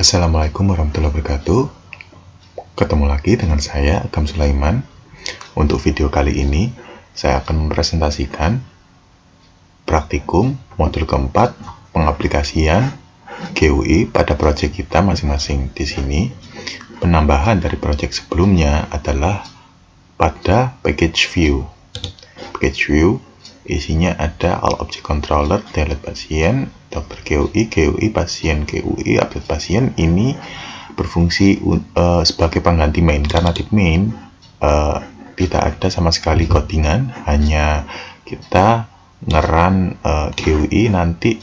Assalamualaikum warahmatullahi wabarakatuh. Ketemu lagi dengan saya, Agam Sulaiman. Untuk video kali ini, saya akan mempresentasikan praktikum modul keempat pengaplikasian GUI pada proyek kita masing-masing. Di sini, penambahan dari proyek sebelumnya adalah pada package view. Package view isinya ada all object controller, download pasien, dokter GUI, pasien GUI, update pasien. Ini berfungsi sebagai pengganti main, karena di main tidak ada sama sekali codingan, hanya kita ngeran GUI. Nanti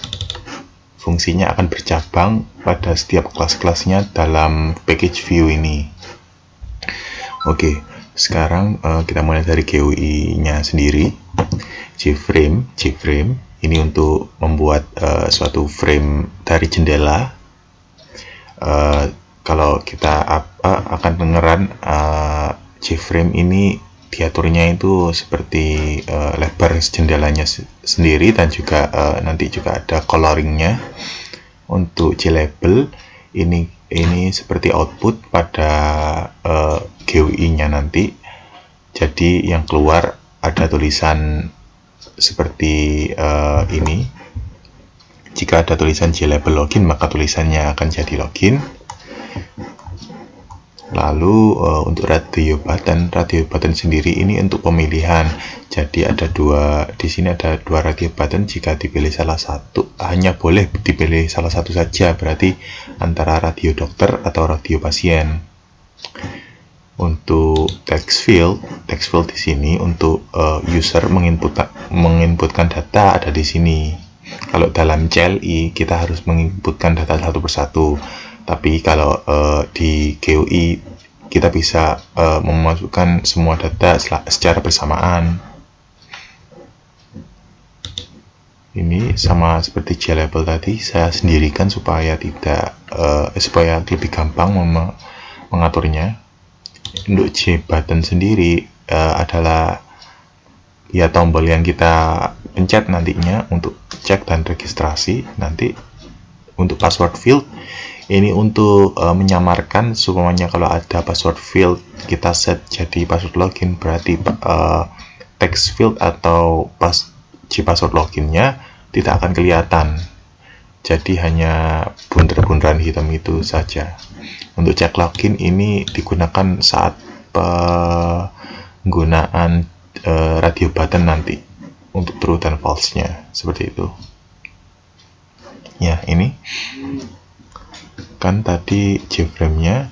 fungsinya akan bercabang pada setiap kelas-kelasnya dalam package view ini. Oke, sekarang kita mulai dari GUI-nya sendiri. J-frame ini untuk membuat suatu frame dari jendela. Kalau kita akan dengeran J-frame ini diaturnya itu seperti lebar jendelanya sendiri, dan juga nanti juga ada coloringnya. Untuk J-label ini seperti output pada GUI-nya nanti. Jadi yang keluar ada tulisan seperti ini. Jika ada tulisan J-label login, maka tulisannya akan jadi login. Lalu untuk radio button sendiri ini untuk pemilihan. Jadi ada di sini ada dua radio button. Jika dipilih salah satu, hanya boleh dipilih salah satu saja, berarti antara radio dokter atau radio pasien. Untuk text field di sini untuk user menginputkan data ada di sini. Kalau dalam CLI kita harus menginputkan data satu persatu, tapi kalau di GUI kita bisa memasukkan semua data secara bersamaan. Ini sama seperti J-label tadi, saya sendirikan supaya supaya lebih gampang mengaturnya. Untuk J-button sendiri adalah ya tombol yang kita pencet nantinya untuk cek dan registrasi. Nanti untuk password field ini untuk menyamarkan, supaya kalau ada password field kita set jadi password login, berarti text field atau password loginnya tidak akan kelihatan, jadi hanya bunderan hitam itu saja. Untuk cek login ini digunakan saat penggunaan radio button nanti untuk true dan false-nya, seperti itu. Ya, ini kan tadi J-frame-nya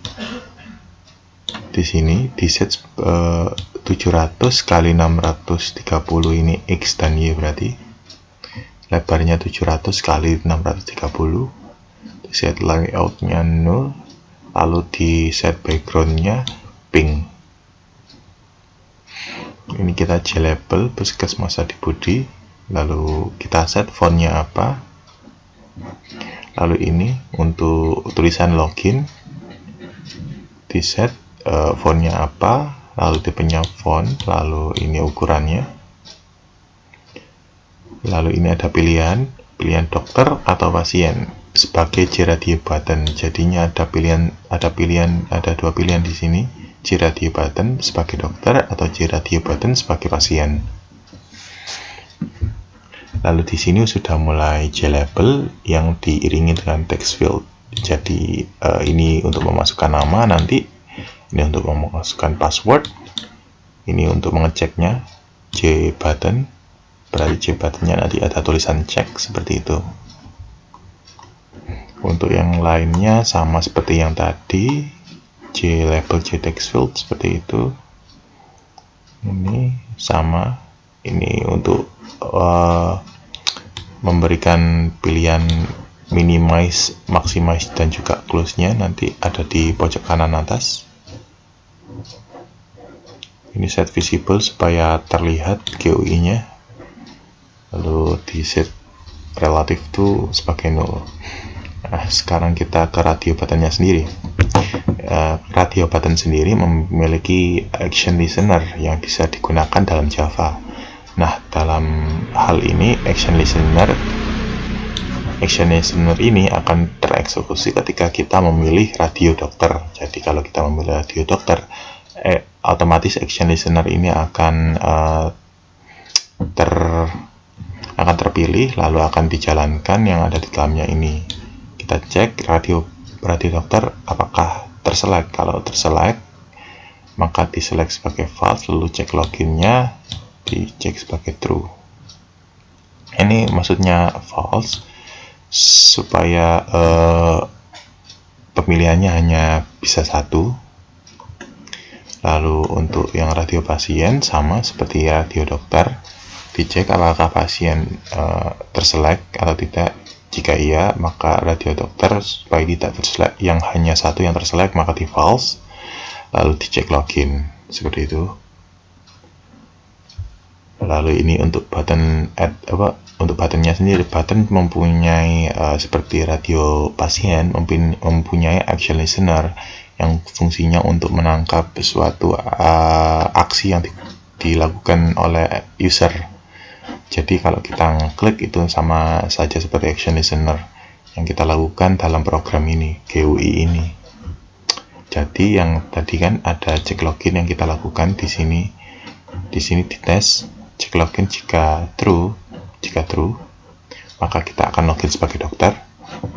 di sini di set 700 kali 630, ini X dan Y, berarti lebarnya 700 kali 630. Di set layout-nya 0, lalu di set background-nya pink. Ini kita J-label Puskesmas Adibudi, lalu kita set font-nya apa. Lalu ini untuk tulisan login di set font-nya apa, lalu tipenya font, lalu ini ukurannya. Lalu ini ada pilihan dokter atau pasien sebagai J-radio button. Jadinya ada dua pilihan di sini, J-radio button sebagai dokter atau J-radio button sebagai pasien. Lalu di sini sudah mulai J-label yang diiringi dengan text field. Jadi ini untuk memasukkan nama, nanti ini untuk memasukkan password, ini untuk mengeceknya J-button, berarti J-buttonnya nanti ada tulisan cek seperti itu. Untuk yang lainnya sama seperti yang tadi, J-label J-text field seperti itu. Ini sama, ini untuk memberikan pilihan minimize, maximize, dan juga close-nya nanti ada di pojok kanan atas. Ini set visible supaya terlihat GUI-nya, lalu di set relative to sebagai 0. Nah, sekarang kita ke radio button-nya sendiri. Radio button sendiri memiliki action listener yang bisa digunakan dalam Java. Nah, dalam hal ini action listener action listener ini akan tereksekusi ketika kita memilih radio dokter. Jadi kalau kita memilih radio dokter, otomatis action listener ini akan terpilih, lalu akan dijalankan yang ada di dalamnya ini. Kita cek radio dokter apakah terselect. Kalau terselect, maka diselect sebagai false, lalu cek loginnya, dicek sebagai true. Ini maksudnya false supaya pemilihannya hanya bisa satu. Lalu untuk yang radio pasien sama seperti radio dokter, dicek apakah pasien terselect atau tidak. Jika iya, maka radio dokter supaya tidak terselect, yang hanya satu yang terselect, maka di false. Lalu dicek login seperti itu. Lalu ini untuk button untuk buttonnya sendiri, button mempunyai seperti radio pasien mempunyai action listener yang fungsinya untuk menangkap suatu aksi yang dilakukan oleh user. Jadi kalau kita ngeklik itu sama saja seperti action listener yang kita lakukan dalam program ini, GUI ini. Jadi yang tadi kan ada cek login yang kita lakukan di sini. Di sini dites cek login jika true, maka kita akan login sebagai dokter.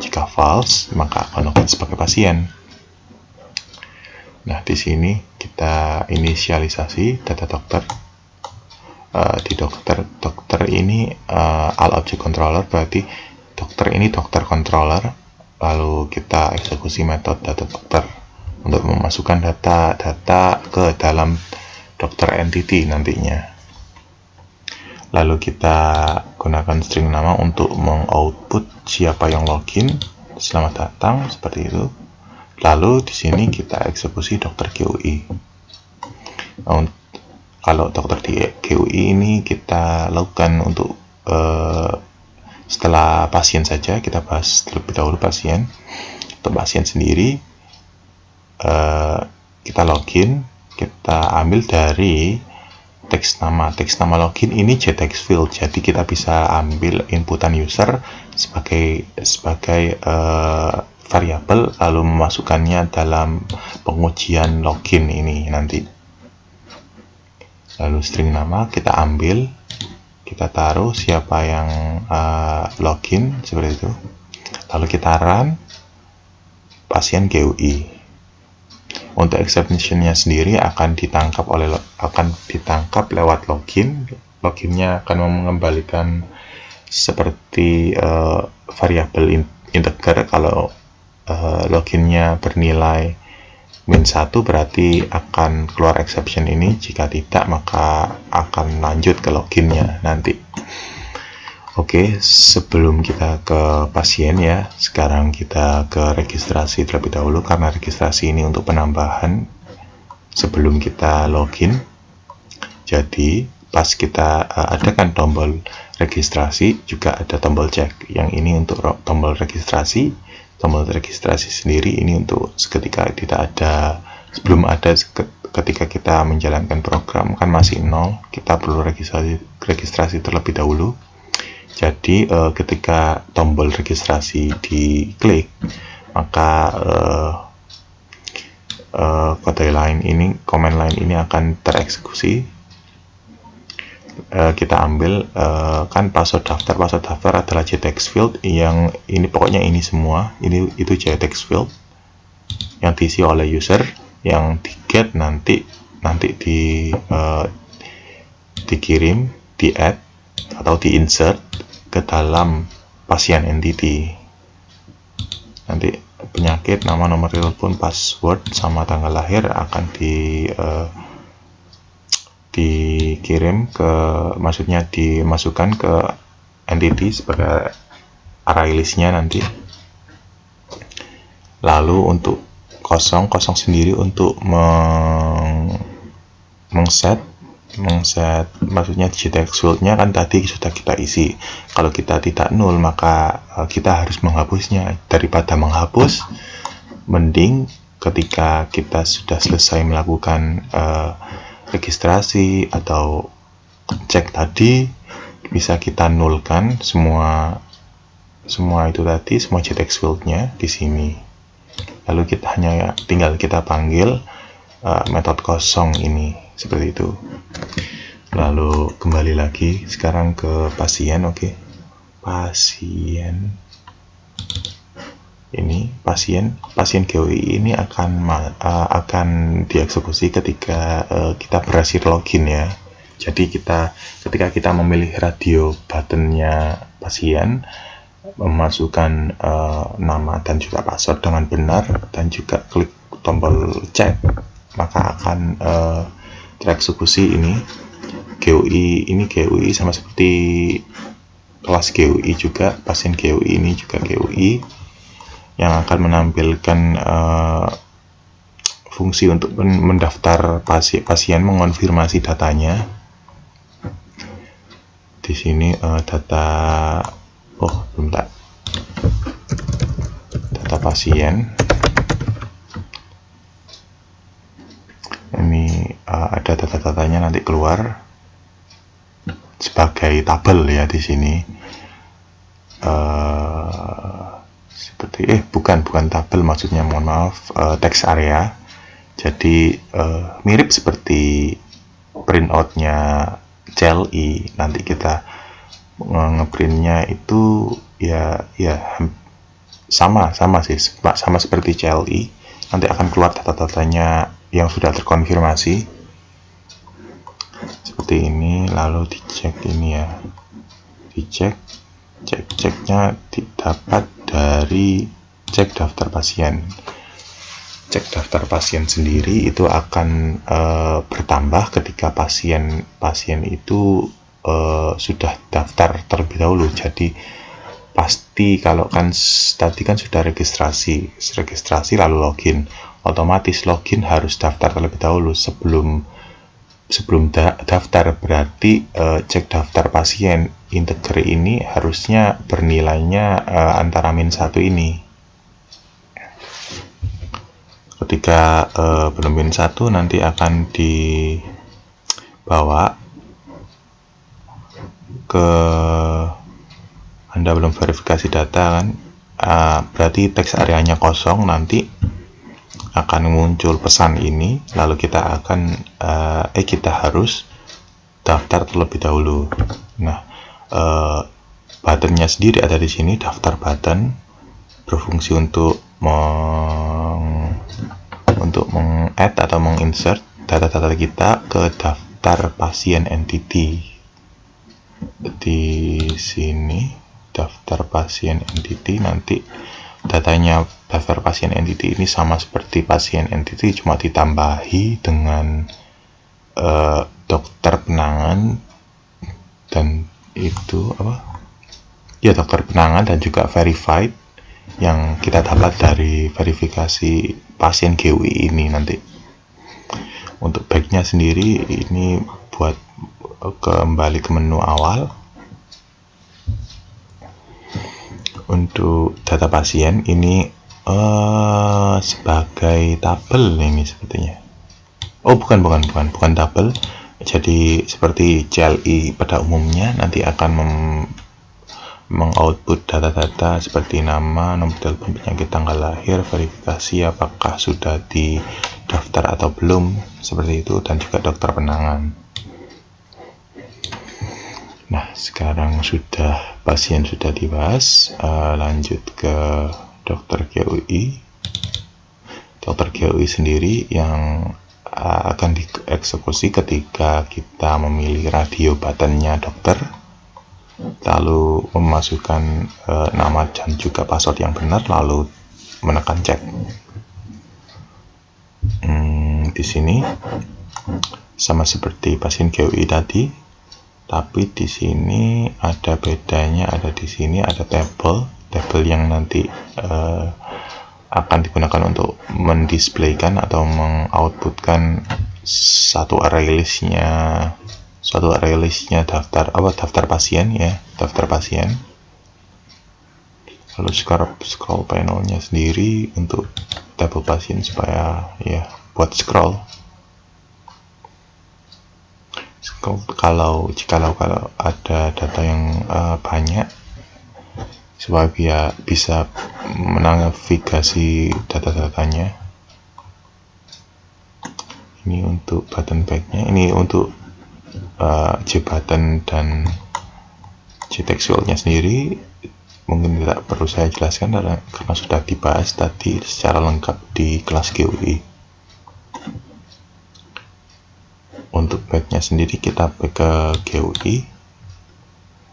Jika false, maka akan login sebagai pasien. Nah, di sini kita inisialisasi data dokter. Di dokter ini all object controller, berarti dokter ini dokter controller. Lalu kita eksekusi metode data dokter untuk memasukkan data ke dalam dokter entity nantinya. Lalu kita gunakan string nama untuk mengoutput siapa yang login, selamat datang, seperti itu. Lalu di sini kita eksekusi dokter GUI. Kalau dokter di GUI ini kita lakukan untuk setelah pasien saja, kita bahas terlebih dahulu pasien. Untuk pasien sendiri, kita login, kita ambil dari teks nama login ini JText field, jadi kita bisa ambil inputan user sebagai variabel lalu memasukkannya dalam pengujian login ini nanti. Lalu string nama kita ambil, kita taruh siapa yang login seperti itu, lalu kita run pasien GUI. Untuk exception-nya sendiri akan ditangkap lewat login. Loginnya akan mengembalikan seperti variabel integer. Kalau loginnya bernilai -1 berarti akan keluar exception ini. Jika tidak, maka akan lanjut ke loginnya nanti. Oke, sebelum kita ke pasien ya, sekarang kita ke registrasi terlebih dahulu, karena registrasi ini untuk penambahan sebelum kita login. Jadi pas kita adakan tombol registrasi, juga ada tombol cek. Yang ini untuk tombol registrasi. Tombol registrasi sendiri ini untuk ketika tidak ada, sebelum ada ketika kita menjalankan program kan masih nol, kita perlu registrasi terlebih dahulu. Jadi ketika tombol registrasi diklik, maka command line ini akan tereksekusi. Kita ambil kan password daftar adalah JText field, yang ini pokoknya ini semua, itu JText field yang diisi oleh user, yang di get nanti dikirim, di add atau di insert ke dalam pasien entity. Nanti penyakit, nama, nomor telepon, password, sama tanggal lahir akan dikirim dimasukkan ke entity sebagai array listnya nanti. Lalu untuk kosong sendiri untuk mengset maksudnya JText field-nya kan tadi sudah kita isi. Kalau kita tidak nol, maka kita harus menghapusnya. Daripada menghapus, mending ketika kita sudah selesai melakukan registrasi atau cek tadi, bisa kita nulkan semua semua itu tadi, semua JTX fieldnya di sini. Lalu kita tinggal kita panggil metode kosong ini seperti itu. Lalu kembali lagi sekarang ke pasien. Oke. Pasien ini, pasien GUI ini akan dieksekusi ketika kita berhasil login ya. Jadi ketika kita memilih radio buttonnya pasien, memasukkan nama dan juga password dengan benar, dan juga klik tombol cek, maka akan tereksekusi ini GUI sama seperti kelas GUI juga. Pasien GUI ini juga GUI yang akan menampilkan fungsi untuk mendaftar pasien, mengonfirmasi datanya. Di sini data pasien ini ada data-datanya nanti keluar sebagai tabel ya di sini. Seperti bukan tabel, maksudnya, mohon maaf, text area. Jadi mirip seperti printoutnya CLI. Nanti kita ngeprintnya itu ya sama seperti CLI. Nanti akan keluar data-datanya yang sudah terkonfirmasi seperti ini. Lalu dicek ini ya, ceknya didapat dari cek daftar pasien. Cek daftar pasien sendiri itu akan bertambah ketika pasien itu sudah daftar terlebih dahulu. Jadi pasti kalau tadi kan sudah registrasi lalu login, otomatis login harus daftar terlebih dahulu sebelum daftar. Berarti cek daftar pasien integer ini harusnya bernilainya antara -1 ini. Ketika belum -1 nanti akan dibawa ke Anda belum verifikasi data kan, berarti teks areanya kosong. Nanti akan muncul pesan ini, lalu kita harus daftar terlebih dahulu. Nah, buttonnya sendiri ada di sini, daftar button, berfungsi untuk meng-add atau menginsert data-data kita ke daftar pasien entity. Di sini daftar pasien entity, nanti datanya daftar pasien entity ini sama seperti pasien entity, cuma ditambahi dengan dokter penangan, dan itu dokter penangan dan juga verified yang kita dapat dari verifikasi pasien GUI ini. Nanti untuk backnya sendiri ini buat kembali ke menu awal. Untuk data pasien ini sebagai tabel ini sepertinya. Bukan tabel. Jadi seperti CLI pada umumnya nanti akan mengoutput data-data seperti nama, nomor telepon, penyakit, tanggal lahir, verifikasi apakah sudah didaftar atau belum, seperti itu, dan juga dokter penangan. Nah, sekarang pasien sudah dibahas, lanjut ke dokter GUI. Dokter GUI sendiri yang akan dieksekusi ketika kita memilih radio buttonnya dokter, lalu memasukkan nama dan juga password yang benar, lalu menekan cek. Di sini sama seperti pasien GUI tadi, tapi di sini ada bedanya. Ada di sini ada tabel yang nanti akan digunakan untuk mendisplaykan atau mengoutputkan satu array listnya daftar pasien ya, daftar pasien. Lalu scroll panelnya sendiri untuk tabel pasien supaya ya buat scroll. Kalau ada data yang banyak, supaya dia bisa menavigasi data-datanya. Ini untuk button backnya, ini untuk J-button dan J-textualnya sendiri mungkin tidak perlu saya jelaskan karena sudah dibahas tadi secara lengkap di kelas GUI. Untuk backnya sendiri kita back ke GUI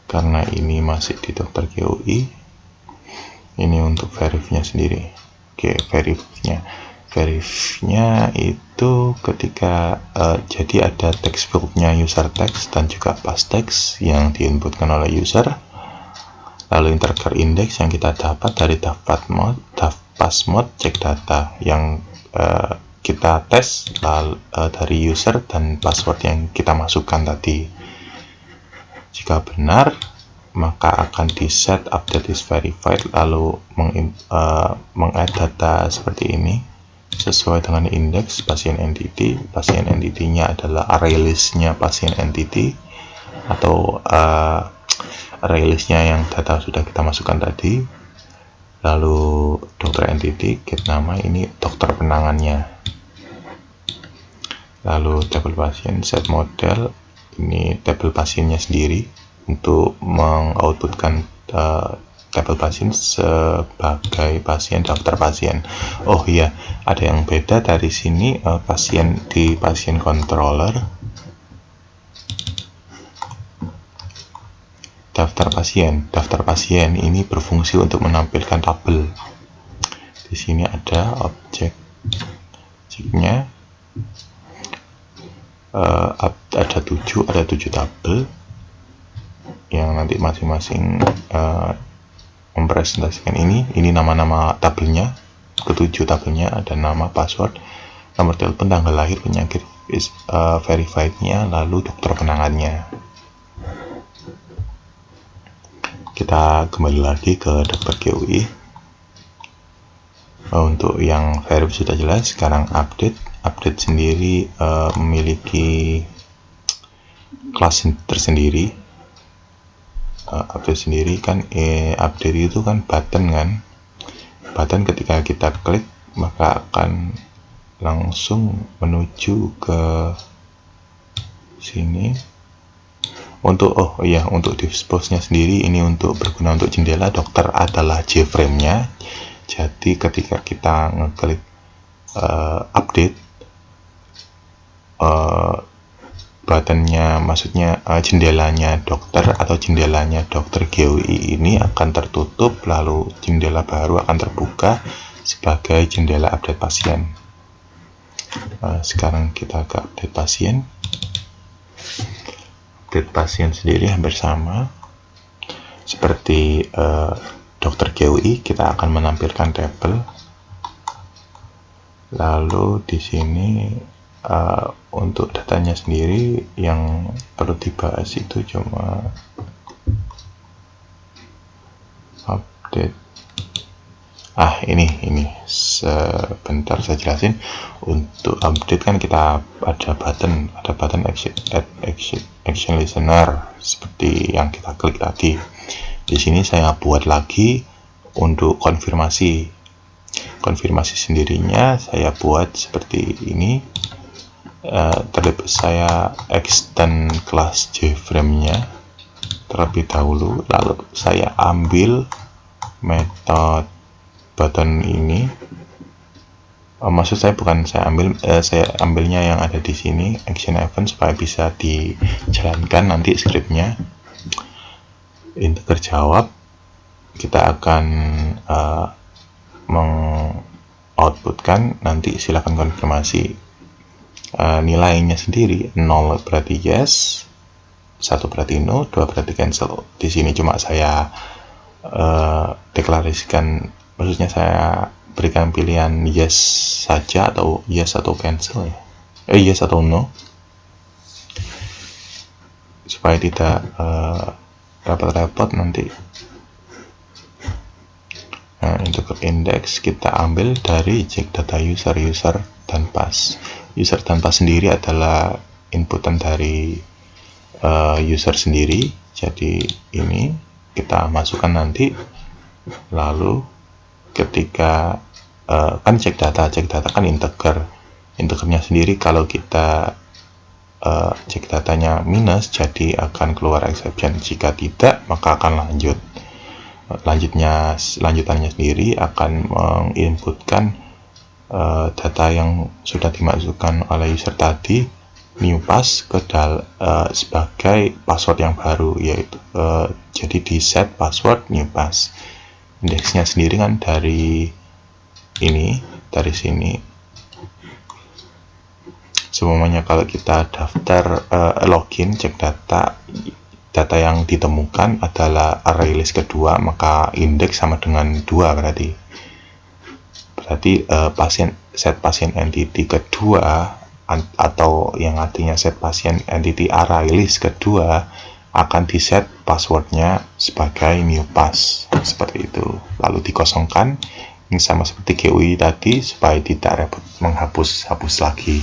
karena ini masih di daftar GUI. Ini untuk verifnya sendiri. Oke, verifnya itu ketika jadi ada text fieldnya user text dan juga pass text yang diinputkan oleh user, lalu integer index yang kita dapat dari pass mode check data yang kita tes dari user dan password yang kita masukkan tadi. Jika benar, maka akan di set update is verified, lalu meng-add data seperti ini sesuai dengan indeks pasien entity. Pasien entity-nya adalah array list-nya pasien entity atau array list-nya yang data sudah kita masukkan tadi. Lalu dokter entity, get nama, ini dokter penangannya. Lalu tabel pasien, set model, ini tabel pasiennya sendiri untuk mengoutputkan tabel pasien sebagai pasien daftar pasien. Oh iya, ada yang beda dari sini. Pasien di pasien controller, daftar pasien ini berfungsi untuk menampilkan tabel. Di sini ada objeknya, ada 7 tabel yang nanti masing-masing mempresentasikan ini nama-nama tabelnya. Ketujuh tabelnya ada nama, password, nomor telepon, tanggal lahir, penyakit verified-nya, lalu dokter penangannya. Kita kembali lagi ke daftar GUI. Untuk yang verif sudah jelas. Sekarang update sendiri memiliki kelas tersendiri. Update sendiri kan update itu kan button ketika kita klik maka akan langsung menuju ke sini. Untuk untuk dispose-nya sendiri ini berguna untuk jendela. Dokter adalah J-frame-nya. Jadi ketika kita ngeklik update, buttonnya, maksudnya jendelanya dokter atau jendelanya dokter GUI ini akan tertutup, lalu jendela baru akan terbuka sebagai jendela update pasien. Sekarang kita ke update pasien. Update pasien sendiri hampir sama seperti dokter GUI. Kita akan menampilkan tabel, lalu di sini untuk datanya sendiri yang perlu dibahas itu cuma update. Ini sebentar saya jelasin. Untuk update kan kita ada button action listener seperti yang kita klik tadi. Di sini saya buat lagi untuk konfirmasi sendirinya. Saya buat seperti ini. Saya extend kelas JFrame-nya terlebih dahulu, lalu saya ambil metode button ini. Maksud saya bukan saya ambilnya yang ada di sini, action event, supaya bisa dijalankan nanti scriptnya. Integer jawab, kita akan mengoutputkan, nanti silakan konfirmasi. Nilainya sendiri 0 berarti yes, 1 berarti no, 2 berarti cancel. Di sini cuma saya deklarasikan, maksudnya saya berikan pilihan yes saja atau yes atau cancel ya. Yes atau no, supaya tidak repot-repot nanti. Untuk index kita ambil dari check data user dan pass. User dan pass sendiri adalah inputan dari user sendiri. Jadi ini kita masukkan nanti Lalu ketika kan cek data kan integernya sendiri. Kalau kita cek datanya minus, jadi akan keluar exception. Jika tidak, maka akan lanjutannya sendiri akan menginputkan data yang sudah dimasukkan oleh user tadi, new pass, sebagai password yang baru, yaitu jadi di set password new pass. Indeksnya sendiri kan dari sini. Semuanya kalau kita daftar login cek data yang ditemukan adalah array list kedua, maka indeks sama dengan 2 berarti set pasien entity kedua, atau yang artinya set pasien entity array list kedua, akan di set passwordnya sebagai new pass seperti itu, lalu dikosongkan. Ini sama seperti GUI tadi supaya tidak repot menghapus lagi.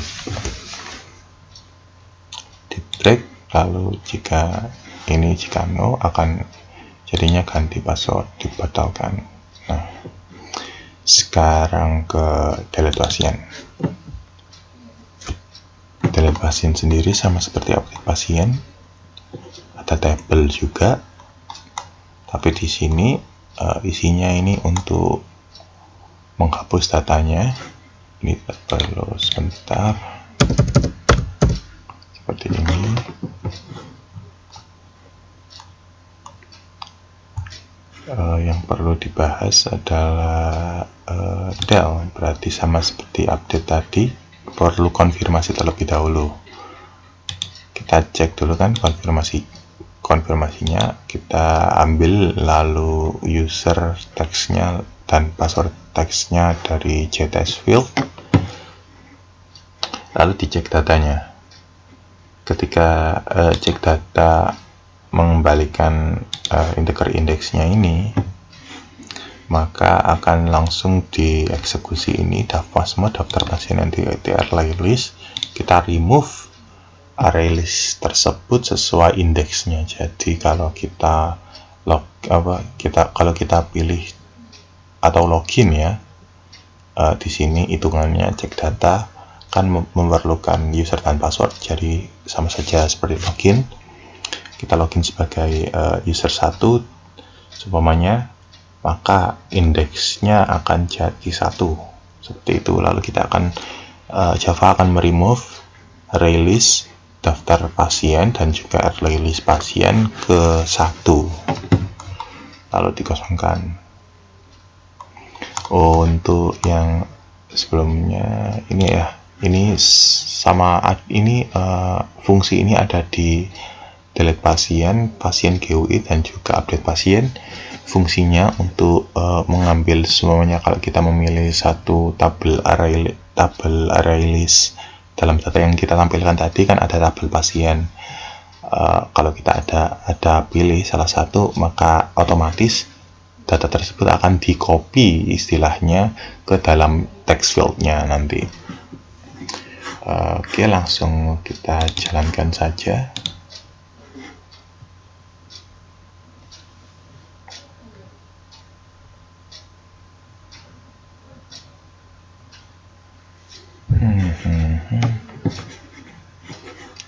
Di break, lalu jika no akan jadinya ganti password, dibatalkan. Nah, sekarang ke delete pasien. Delete pasien sendiri sama seperti update pasien, ada tabel juga, tapi di sini isinya ini untuk menghapus datanya. Ini perlu sebentar seperti ini. Yang perlu dibahas adalah del, berarti sama seperti update tadi, perlu konfirmasi terlebih dahulu. Kita cek dulu kan konfirmasinya, kita ambil lalu user text-nya dan password text-nya dari JTextField field, lalu dicek datanya. Ketika cek data mengembalikan integer indeksnya ini, maka akan langsung dieksekusi ini daftar pasien entity array list. Kita remove array list tersebut sesuai indeksnya. Jadi kalau kita pilih atau login ya, di sini hitungannya cek data kan memerlukan user dan password, jadi sama saja seperti login. Kita login sebagai user 1 seumpamanya, maka indeksnya akan jadi 1 seperti itu. Lalu kita akan Java akan meremove array list daftar pasien dan juga array list pasien ke 1, lalu dikosongkan. Untuk yang sebelumnya ini ya, fungsi ini ada di delete pasien GUI dan juga update pasien. Fungsinya untuk mengambil semuanya. Kalau kita memilih satu tabel array list dalam data yang kita tampilkan tadi, kan ada tabel pasien. Kalau kita ada pilih salah satu, maka otomatis data tersebut akan di copy istilahnya ke dalam text fieldnya nanti. Oke, langsung kita jalankan saja.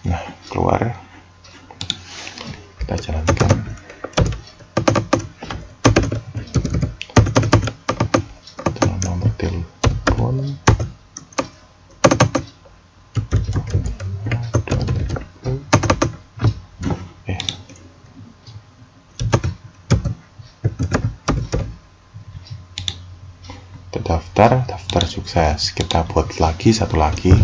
Nah, keluar. Kita jalankan. Nomor telepon. Daftar sukses. Kita buat lagi satu lagi.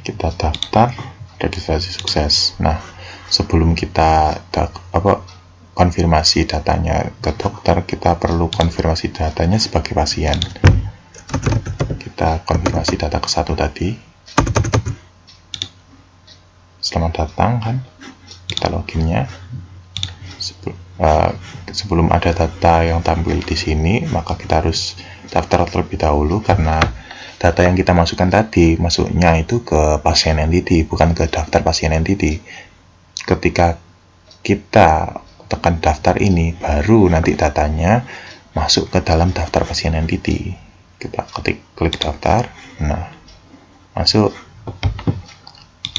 Kita daftar, registrasi sukses. Nah, sebelum kita konfirmasi datanya ke dokter, kita perlu konfirmasi datanya sebagai pasien. Kita konfirmasi data ke 1 tadi. Selamat datang kan, kita loginnya sebelum ada data yang tampil di sini, maka kita harus daftar terlebih dahulu, karena data yang kita masukkan tadi masuknya itu ke pasien entity, bukan ke daftar pasien entity. Ketika kita tekan daftar ini, baru nanti datanya masuk ke dalam daftar pasien entity. Kita klik daftar, nah masuk.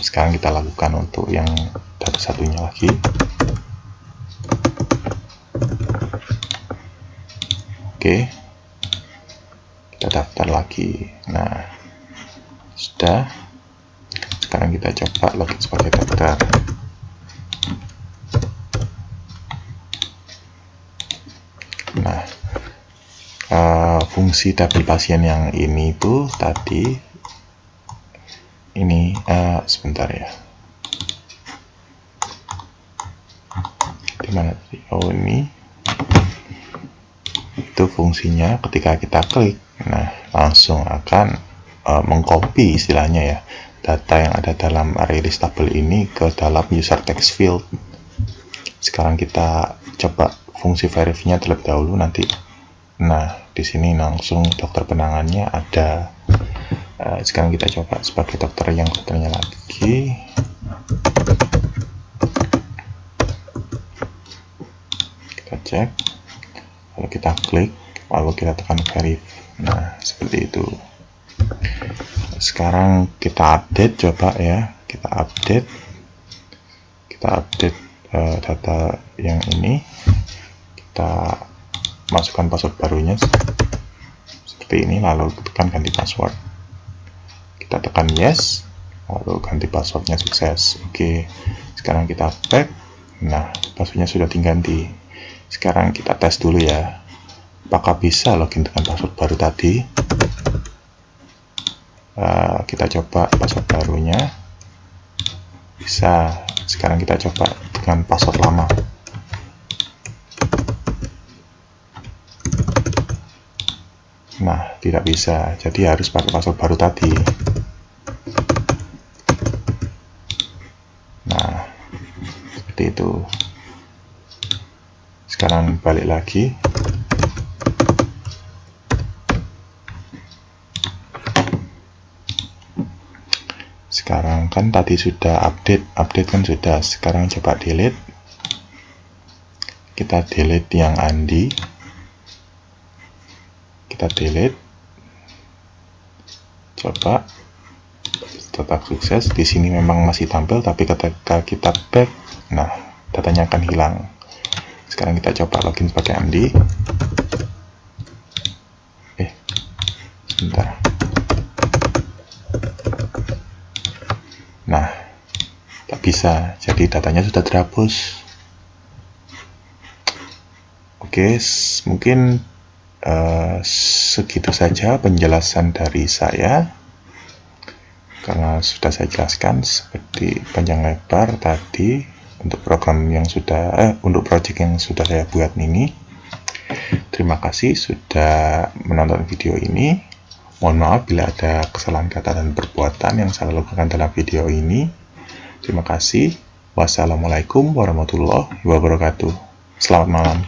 Sekarang kita lakukan untuk yang data satunya lagi. Oke, kita daftar lagi. Nah, sudah. Sekarang kita coba login sebagai dokter. Nah, fungsi tabel pasien yang ini tuh tadi ini sebentar ya. Dimana tadi? Oh, ini itu fungsinya. Ketika kita klik, nah langsung akan mengcopy istilahnya ya, data yang ada dalam array list tabel ini ke dalam user text field. Sekarang kita coba fungsi verify-nya terlebih dahulu nanti. Nah, di sini langsung dokter penangannya ada. Sekarang kita coba sebagai dokter yang dokternya lagi. Kita cek, lalu kita klik, lalu kita tekan verify. Nah, seperti itu. Sekarang kita update, coba ya, kita update data yang ini. Kita masukkan password barunya seperti ini, lalu tekan ganti password. Kita tekan yes, lalu ganti passwordnya sukses. Oke, sekarang kita back. Nah, passwordnya sudah diganti. Sekarang kita tes dulu ya, apakah bisa login dengan password baru tadi. Kita coba password barunya, bisa. Sekarang kita coba dengan password lama. Nah, tidak bisa, jadi harus pakai password baru tadi. Nah, seperti itu. Sekarang balik lagi. Sekarang kan tadi sudah update kan sudah. Sekarang coba delete. Kita delete yang Andi. Kita delete. Coba. Tetap sukses. Di sini memang masih tampil, tapi ketika kita back, nah datanya akan hilang. Sekarang kita coba login sebagai Andi. Sebentar. Nah, tak bisa. Jadi datanya sudah terhapus. Oke, mungkin segitu saja penjelasan dari saya, karena sudah saya jelaskan seperti panjang lebar tadi untuk program yang sudah untuk project yang sudah saya buat ini. Terima kasih sudah menonton video ini. Mohon maaf bila ada kesalahan kata dan perbuatan yang saya lakukan dalam video ini. Terima kasih. Wassalamualaikum warahmatullahi wabarakatuh. Selamat malam.